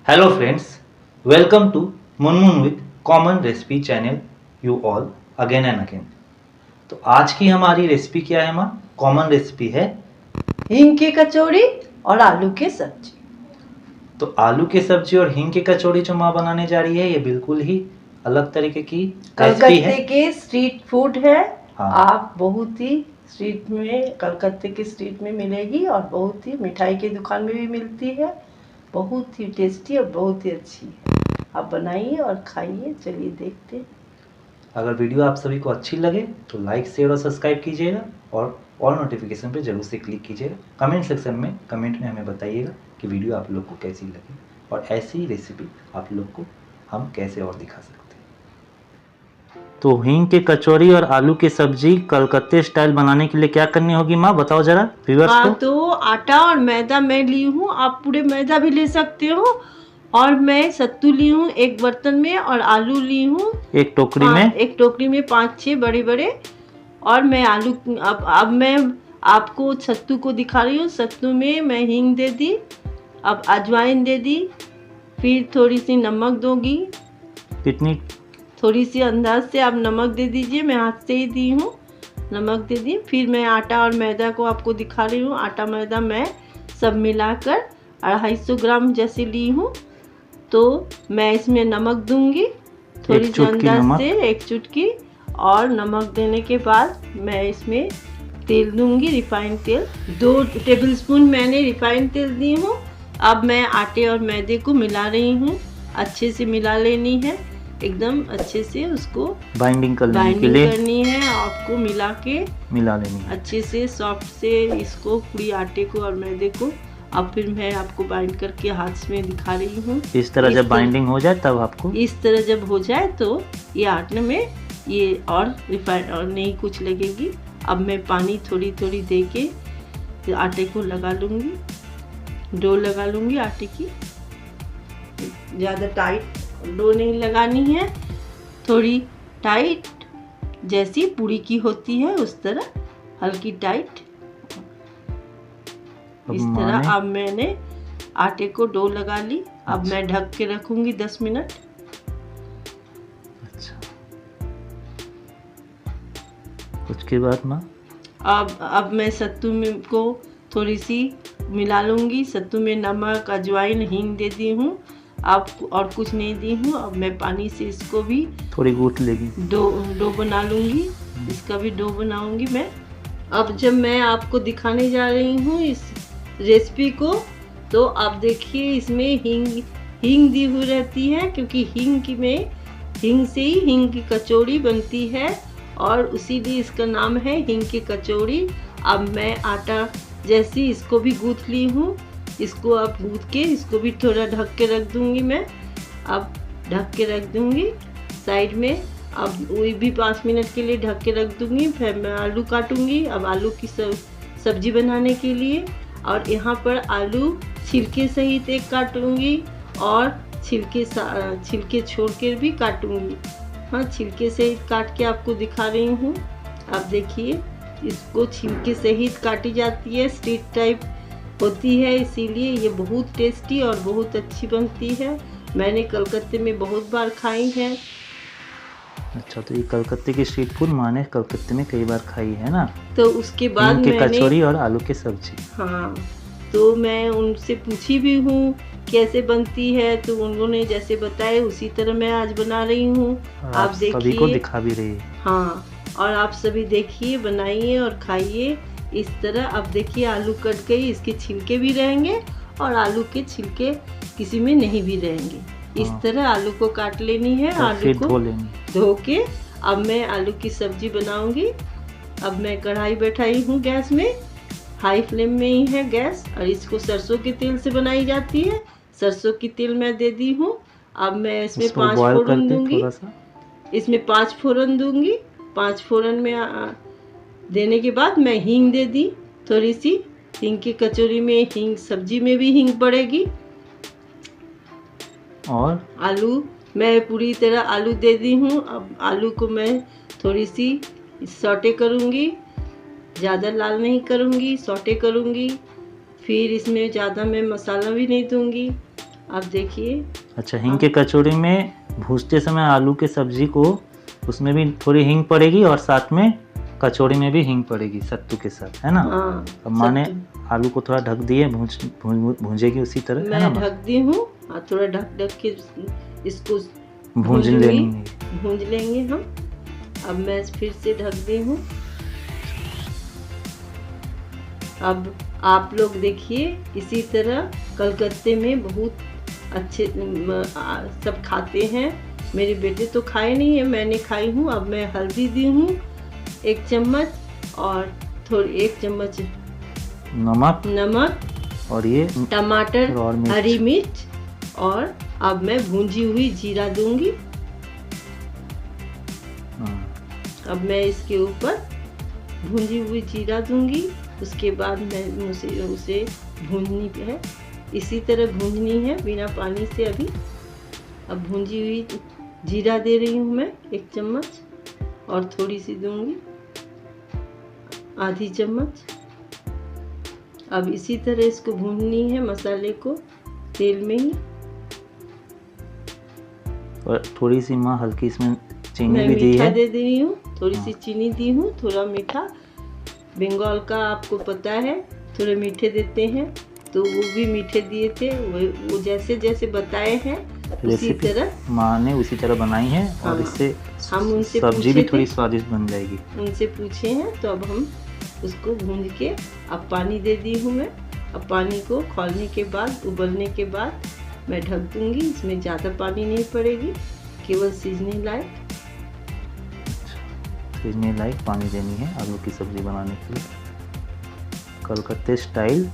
Hello friends, welcome to Munmun with common recipe channel you all again and again. तो आज की हमारी recipe क्या है माँ? कॉमन रेसिपी है हींग की कचौड़ी और आलू की सब्जी। तो आलू की सब्जी और हींग की कचौड़ी जो माँ बनाने जा रही है ये बिल्कुल ही अलग तरीके की रेसिपी है। कलकत्ते के स्ट्रीट फूड है। हाँ। आप बहुत ही स्ट्रीट में, कलकत्ते के स्ट्रीट में मिलेगी और बहुत ही मिठाई की दुकान में भी मिलती है। बहुत ही टेस्टी और बहुत ही अच्छी है। आप बनाइए और खाइए। चलिए देखते हैं। अगर वीडियो आप सभी को अच्छी लगे तो लाइक शेयर और सब्सक्राइब कीजिएगा और ऑल नोटिफिकेशन पे जरूर से क्लिक कीजिएगा। कमेंट सेक्शन में कमेंट में हमें बताइएगा कि वीडियो आप लोग को कैसी लगी और ऐसी रेसिपी आप लोग को हम कैसे और दिखा सकते हैं। तो हींग के कचौरी और आलू की सब्जी कलकत्ते स्टाइल बनाने के लिए क्या करनी होगी माँ, बताओ जरा व्यूअर्स को। तो आटा और मैदा मैं ली हूँ। आप पूरे मैदा भी ले सकते हो। और मैं सत्तू ली हूँ एक बर्तन में और आलू ली हूँ एक टोकरी में। एक टोकरी में 5-6 बड़े बड़े। और मैं आलू अब मैं आपको सत्तू को दिखा रही हूँ। सत्तू में मैं हींग दे दी, अब अजवाइन दे दी, फिर थोड़ी सी नमक दूंगी। कितनी? थोड़ी सी अंदाज से आप नमक दे दीजिए। मैं हाथ से ही दी हूँ, नमक दे दी। फिर मैं आटा और मैदा को आपको दिखा रही हूँ। आटा मैदा मैं सब मिलाकर 250 ग्राम जैसे ली हूँ। तो मैं इसमें नमक दूंगी थोड़ी सी अंदाज से, 1 चुटकी। और नमक देने के बाद मैं इसमें तेल दूंगी, रिफाइंड तेल। 2 टेबलस्पून मैंने रिफाइंड तेल दी हूँ। अब मैं आटे और मैदे को मिला रही हूँ। अच्छे से मिला लेनी है, एकदम अच्छे से उसको बाइंडिंग करनी है। आपको मिला लेनी है अच्छे से, सॉफ्ट से इसको, पूरी आटे को और मैदे को। अब फिर मैं आपको बाइंड करके हाथ में दिखा रही हूँ। इस तरह जब बाइंडिंग हो जाए तब आपको, इस तरह जब हो जाए तो ये आटे में ये और रिफाइंड और नहीं कुछ लगेगी। अब मैं पानी थोड़ी थोड़ी दे के आटे को लगा लूँगी, डो लगा लूँगी आटे की। ज़्यादा टाइट डो नहीं लगानी है, थोड़ी टाइट जैसी पूरी की होती है उस तरह, हल्की टाइट इस तरह। अब मैंने आटे को डो लगा ली। अब मैं ढक के रखूंगी 10 मिनट। अच्छा, उसके बाद माँ अब मैं सत्तू में को थोड़ी सी मिला लूंगी। सत्तू में नमक, अजवाइन, हींग दे दी हूँ। अब और कुछ नहीं दी हूँ। अब मैं पानी से इसको भी थोड़ी गूंथ लेगी, डो बना लूंगी। इसका भी डो बनाऊंगी मैं। अब जब मैं आपको दिखाने जा रही हूँ इस रेसिपी को, तो आप देखिए इसमें हींग दी हुई रहती है, क्योंकि हींग से ही हींग की कचौड़ी बनती है और इसीलिए इसका नाम है हींग की कचौड़ी। अब मैं आटा जैसी इसको भी गूंथ ली हूँ। इसको अब गूंथ के इसको भी थोड़ा ढक के रख दूंगी मैं। अब ढक के रख दूंगी साइड में। अब वही भी 5 मिनट के लिए ढक के रख दूंगी। फिर मैं आलू काटूंगी अब आलू की सब्जी बनाने के लिए। और यहाँ पर आलू छिलके सहित एक काटूंगी और छिलके छोड़ कर भी काटूंगी। हाँ, छिलके सहित काट के आपको दिखा रही हूँ। आप देखिए, इसको छिलके सहित काटी जाती है, स्ट्रीट टाइप होती है, इसीलिए ये बहुत टेस्टी और बहुत अच्छी बनती है। मैंने कलकत्ते में बहुत बार खाई है। अच्छा, तो ये कलकत्ते की स्ट्रीट फूड माने कलकत्ते में कई बार खाई है ना। तो उसके बाद मैंने कचौरी और आलू की सब्जी। हाँ, तो मैं उनसे पूछी भी हूँ कैसे बनती है, तो उन्होंने जैसे बताए उसी तरह मैं आज बना रही हूँ। आप देखिए, सभी को दिखा भी रही है। हाँ, और आप सभी देखिए, बनाइए और खाइए इस तरह। अब देखिए आलू कट गई, इसके छिलके भी रहेंगे और आलू के छिलके किसी में नहीं भी रहेंगे। इस तरह आलू को काट लेनी है। आलू को धो के अब मैं आलू की सब्जी बनाऊंगी। अब मैं कढ़ाई बैठाई हूँ गैस में, हाई फ्लेम में ही है गैस। और इसको सरसों के तेल से बनाई जाती है। सरसों की तेल मैं दे दी हूँ। अब मैं इसमें 5 फोड़न दूंगी। इसमें 5 फोड़न दूंगी। 5 फोड़न में देने के बाद मैं हींग दे दी थोड़ी सी। हींग की कचौरी में हींग, सब्जी में भी हींग पड़ेगी। और आलू मैं पूरी तरह आलू दे दी हूँ। अब आलू को मैं थोड़ी सी सौटे करूँगी, ज़्यादा लाल नहीं करूँगी, सौटे करूँगी। फिर इसमें ज़्यादा मैं मसाला भी नहीं दूँगी। आप देखिए। अच्छा, हींग के कचौड़ी में भूनते समय आलू के सब्जी को उसमें भी थोड़ी हींग पड़ेगी और साथ में कचौड़ी में भी हींग पड़ेगी सत्तू के साथ, है ना। हाँ, अब माँ ने सत्तू आलू को थोड़ा ढक दिए, भूंजेगी उसी तरह, है ना मैं माँ? ढक दी हूँ और थोड़ा ढक के इसको भूंज लेंगे। भूंज लेंगे हम। अब मैं फिर से ढक दी हूँ। अब आप लोग देखिए, इसी तरह कलकत्ते में बहुत अच्छे सब खाते हैं। मेरे बेटे तो खाए नहीं है, मैंने खाई हूँ। अब मैं हल्दी दी हूँ 1 चम्मच और थोड़ी 1 चम्मच नमक और ये टमाटर और मिर्च। हरी मिर्च। और अब मैं भूंजी हुई जीरा दूंगी। अब मैं इसके ऊपर भूंजी हुई जीरा दूंगी। उसके बाद मैं उसे भूननी है, इसी तरह भूननी है बिना पानी से अभी। अब भूंजी हुई जीरा दे रही हूँ मैं 1 चम्मच और थोड़ी सी दूंगी आधी चम्मच। अब इसी तरह इसको भूननी है मसाले को तेल में ही। और थोड़ी सी माँ हल्की इसमें चीनी मैं भी दी मीठा है। दे रही हूँ, थोड़ी सी चीनी दी हूँ, थोड़ा मीठा। बंगाल का आपको पता है थोड़े मीठे देते हैं, तो वो भी मीठे दिए थे। वो जैसे जैसे बताए हैं उसी तरह माँ ने उसी तरह बनाई है। हाँ, और इससे हम उनसे सब्जी भी थोड़ी स्वादिष्ट बन जाएगी। उनसे पूछे हैं, तो अब हम उसको भून के अब पानी दे दी हूँ मैं। अब पानी को खौलने के बाद, उबलने के बाद मैं ढक दूंगी। इसमें ज़्यादा पानी नहीं पड़ेगी, केवल सीजने लायक पानी देनी है आलू की सब्जी बनाने के लिए। कलकत्ते स्टाइल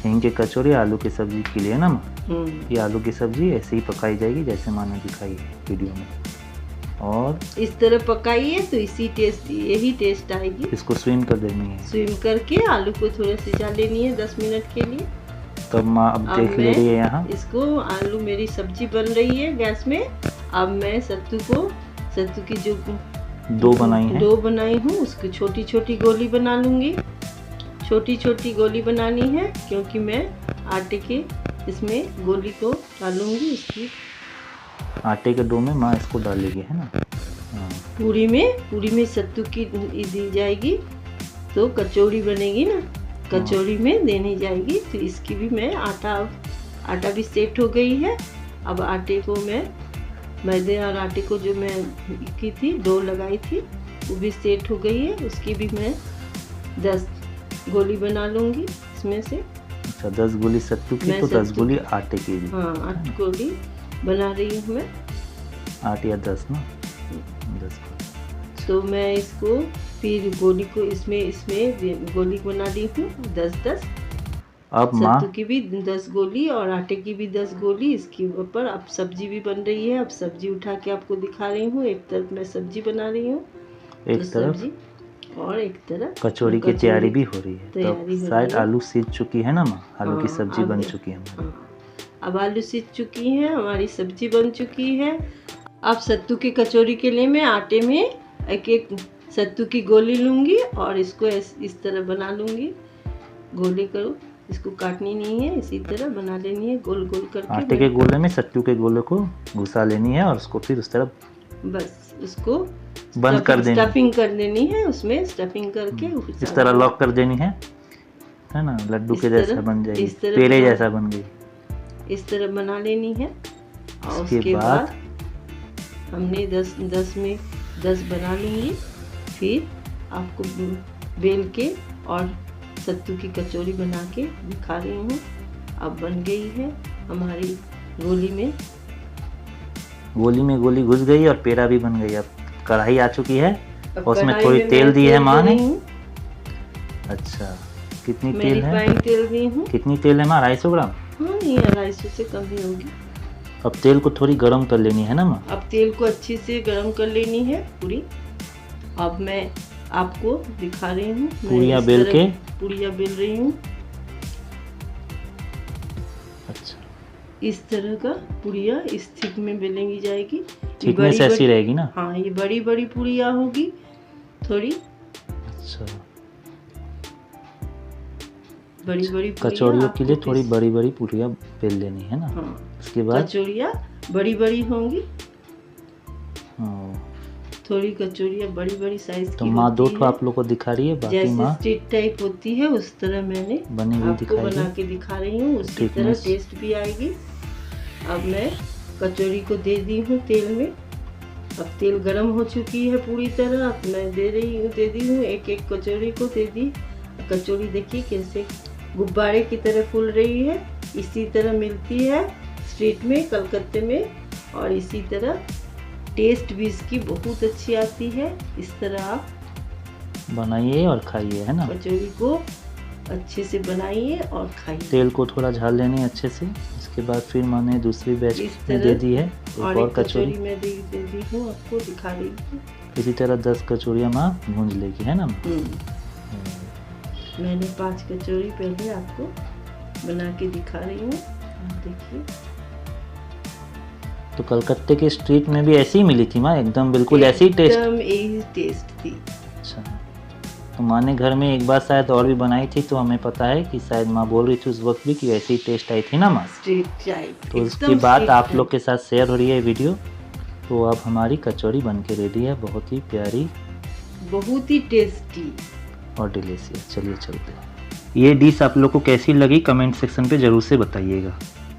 हींग के कचौड़ी आलू की सब्जी के लिए ना माँ। ये आलू की सब्जी ऐसे ही पकाई जाएगी जैसे माँ ने दिखाई है वीडियो में। और इस तरह पकाइए तो यही टेस्ट आएगी। इसको स्विम कर देनी है। स्विम करके आलू को थोड़ा सिजा लेनी है 10 मिनट के लिए। तब माँ अब देख ले रही है यहाँ। इसको आलू मेरी सब्जी बन रही है गैस में। अब मैं सत्तू की जो डो बनाई हूँ उसकी छोटी छोटी गोली बना लूँगी। छोटी छोटी गोली बनानी है क्योंकि मैं आटे के इसमें गोली को डालूंगी। इसकी आटे के डो में माँ इसको डालेगी, है ना। पूरी में सत्तू की दी जाएगी तो कचौड़ी बनेगी ना, कचौड़ी में देनी जाएगी। तो इसकी भी मैं आटा भी सेट हो गई है। अब आटे को मैं मैदे और आटे को जो मैं की थी डो लगाई थी वो भी सेट हो गई है। उसकी भी मैं 10 गोली बना लूँगी इसमें से। अच्छा, 10 गोली सत्तू की तो 10 गोली आटे की भी। हाँ, 8 गोली बना रही हूँ मैं। 8 या 10 ना, 10। तो मैं इसको फिर गोली को इसमें गोली बना दी हूँ 10-10। अब सत्तू की भी 10 गोली और आटे की भी 10 गोली। इसके ऊपर अब सब्जी भी बन रही है। अब सब्जी उठा के आपको दिखा रही हूँ। एक तरफ मैं सब्जी बना रही हूँ, एक तरफ सब्जी, और एक तरफ कचौड़ी की तैयारी भी हो रही है। तैयारी तो शायद आलू सीज चुकी है ना माँ, आलू की सब्जी बन चुकी है हमारी। अब आलू सीज चुकी है, हमारी सब्जी बन चुकी है। अब सत्तू की कचौड़ी के लिए मैं आटे में एक सत्तू की गोली लूँगी और इसको इस तरह बना लूँगी। गोली करो, इसको काटनी नहीं है, इसी तरह बना लेनी है गोल गोल करके। आटे के गोले में सत्तू के गोले को घुसा लेनी है और उसको फिर उस तरफ बस उसको बंद कर देनी, स्टफिंग कर देनी है। उसमें स्टफिंग करके इस तरह लॉक कर देनी है ना। लड्डू के जैसा बन जाएगी, पेड़े जैसा बन गई। इस तरह बना लेनी है। और उसके बाद हमने 10 बना लूँगी। फिर आपको बेल के और सत्तू की कचौड़ी बना के दिखा रही हूँ। अब बन गई है हमारी गोली में गोली घुस गई और पेड़ा भी बन गई। अब कढ़ाई आ चुकी है और उसमें थोड़ी तेल दी है माँ ने। अच्छा, कितनी तेल है? तेल दी हूँ। कितनी तेल है माँ? 250 ग्राम। हाँ, ये 250 से कम ही होगी। अब तेल को थोड़ी गर्म कर लेनी है ना माँ। अब तेल को अच्छे से गर्म कर लेनी है पूरी। अब मैं आपको दिखा रही हूँ, पूरियाँ बेल रही हूँ। अच्छा, इस तरह का पुड़िया इस थिक में बेलेंगी जाएगी। थिकनेस ऐसी रहेगी ना। हाँ, ये बड़ी बड़ी पुड़िया होगी थोड़ी। अच्छा, बड़ी बड़ी कचौड़ियों के लिए थोड़ी बड़ी बड़ी पूरियाँ बेल लेनी है ना। हाँ, उसके बाद कचौड़ियाँ बड़ी बड़ी होंगी। हाँ, थोड़ी कचौड़ियाँ बड़ी बड़ी साइज की तो माँ दो होती ठो है। आप लोग को दिखा रही है, बाकी जैसे माँ स्ट्रीट टाइप होती है उस तरह मैंने बनी हुई आपको बना दिखाएगी। के दिखा रही हूँ, उसी ठीक तरह है। टेस्ट भी आएगी। अब मैं कचौड़ी को दे दी हूँ तेल में। अब तेल गरम हो चुकी है पूरी तरह। अब मैं दे दी हूँ एक एक कचौड़ी को दे दी। कचौड़ी देखिए कैसे गुब्बारे की तरह फूल रही है। इसी तरह मिलती है स्ट्रीट में कलकत्ते में, और इसी तरह टेस्ट भी इसकी बहुत अच्छी आती है। इस तरह आप बनाइए और खाइए, है ना। कचौड़ी को अच्छे से बनाइए और खाइए। तेल को थोड़ा झाल लेनी है अच्छे से। इसके बाद फिर मैंने दूसरी बैच इस में तरह दे दी है और एक और एक कचौड़ी। कचौड़ी मैं दे दी हूँ, आपको दिखा रही हूँ। इसी तरह 10 कचौड़ियाँ माँ भूंज लेगी, है ना। मैंने 5 कचौड़ी पहले आपको बना के दिखा रही हूँ, आप देखिए। तो कलकत्ते के स्ट्रीट में भी ऐसी ही मिली थी माँ, एकदम बिल्कुल ऐसी ही टेस्ट। एकदम यही टेस्ट थी। अच्छा, तो माँ ने घर में एक बार शायद और भी बनाई थी, तो हमें पता है कि शायद माँ बोल रही थी उस वक्त भी कि ऐसी ही टेस्ट आई थी ना माँ। Street type. तो उसके बाद आप लोग के साथ शेयर हो रही है वीडियो। तो अब हमारी कचौड़ी बन के रेडी है, बहुत ही प्यारी, बहुत ही टेस्टी और डिलीशियस। चलिए चलते हैं। ये डिश आप लोग को कैसी लगी कमेंट सेक्शन पे ज़रूर से बताइएगा।